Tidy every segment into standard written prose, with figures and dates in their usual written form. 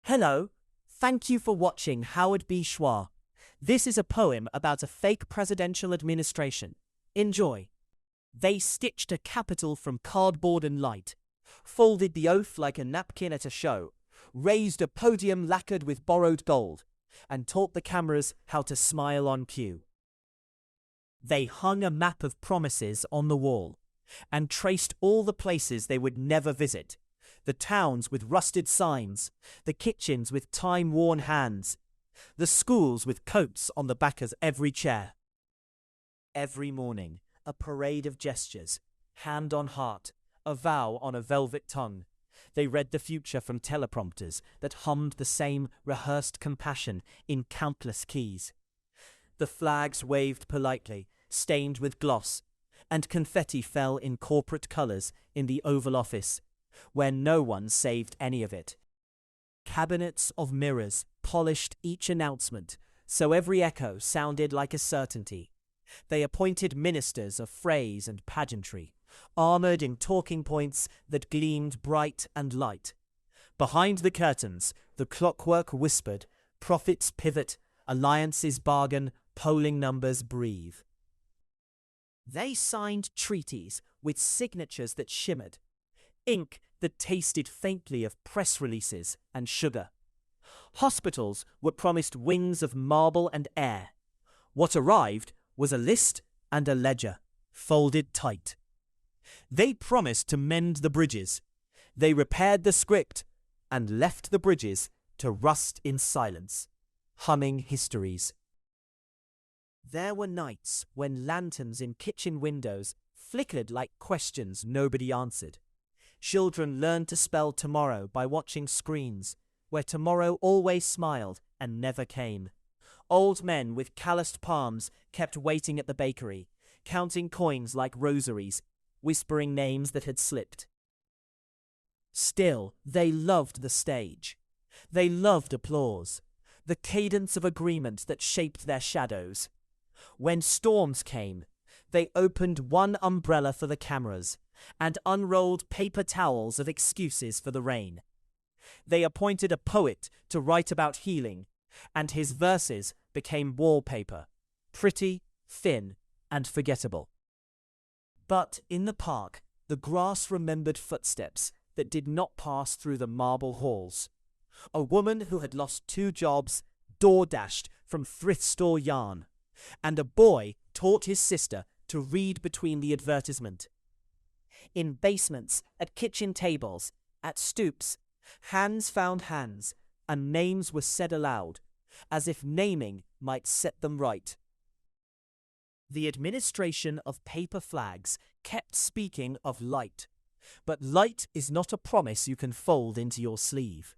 Hello, thank you for watching Howard B. Schwa. This is a poem about a fake presidential administration. Enjoy. They stitched a capital from cardboard and light, folded the oath like a napkin at a show, raised a podium lacquered with borrowed gold, and taught the cameras how to smile on cue. They hung a map of promises on the wall, and traced all the places they would never visit. The towns with rusted signs, the kitchens with time-worn hands, the schools with coats on the back of every chair. Every morning, a parade of gestures, hand on heart, a vow on a velvet tongue. They read the future from teleprompters that hummed the same rehearsed compassion in countless keys. The flags waved politely, stained with gloss, and confetti fell in corporate colors in the Oval Office, where no one saved any of it. Cabinets of mirrors polished each announcement, so every echo sounded like a certainty. They appointed ministers of phrase and pageantry, armored in talking points that gleamed bright and light. Behind the curtains, the clockwork whispered, profits pivot, alliances bargain, polling numbers breathe. They signed treaties with signatures that shimmered, ink that tasted faintly of press releases and sugar. Hospitals were promised wings of marble and air. What arrived was a list and a ledger, folded tight. They promised to mend the bridges. They repaired the script and left the bridges to rust in silence, humming histories. There were nights when lanterns in kitchen windows flickered like questions nobody answered. Children learned to spell tomorrow by watching screens, where tomorrow always smiled and never came. Old men with calloused palms kept waiting at the bakery, counting coins like rosaries, whispering names that had slipped. Still, they loved the stage. They loved applause, the cadence of agreement that shaped their shadows. When storms came, they opened one umbrella for the cameras and unrolled paper towels of excuses for the rain. They appointed a poet to write about healing, and his verses became wallpaper, pretty, thin, and forgettable. But in the park, the grass remembered footsteps that did not pass through the marble halls. A woman who had lost 2 jobs door-dashed from thrift store yarn, and a boy taught his sister to read between the advertisement. In basements, at kitchen tables, at stoops, hands found hands, and names were said aloud, as if naming might set them right. The administration of paper flags kept speaking of light, but light is not a promise you can fold into your sleeve.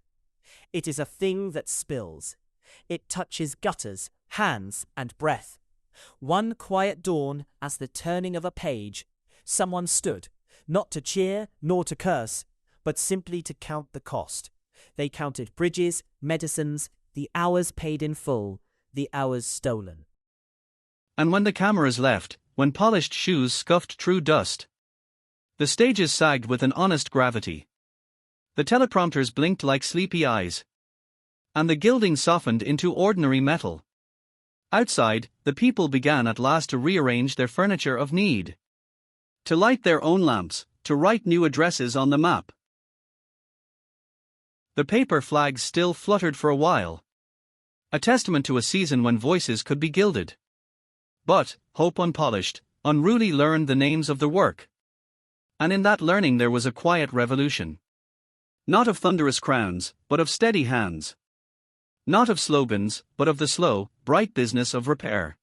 It is a thing that spills. It touches gutters, hands, and breath. One quiet dawn, as the turning of a page, someone stood, not to cheer nor to curse, but simply to count the cost. They counted bridges, medicines, the hours paid in full, the hours stolen. And when the cameras left, when polished shoes scuffed through dust, the stages sagged with an honest gravity. The teleprompters blinked like sleepy eyes, and the gilding softened into ordinary metal. Outside, the people began at last to rearrange their furniture of need, to light their own lamps, to write new addresses on the map. The paper flags still fluttered for a while, a testament to a season when voices could be gilded. But, hope unpolished, unruly learned the names of the work. And in that learning there was a quiet revolution. Not of thunderous crowns, but of steady hands. Not of slogans, but of the slow, bright business of repair.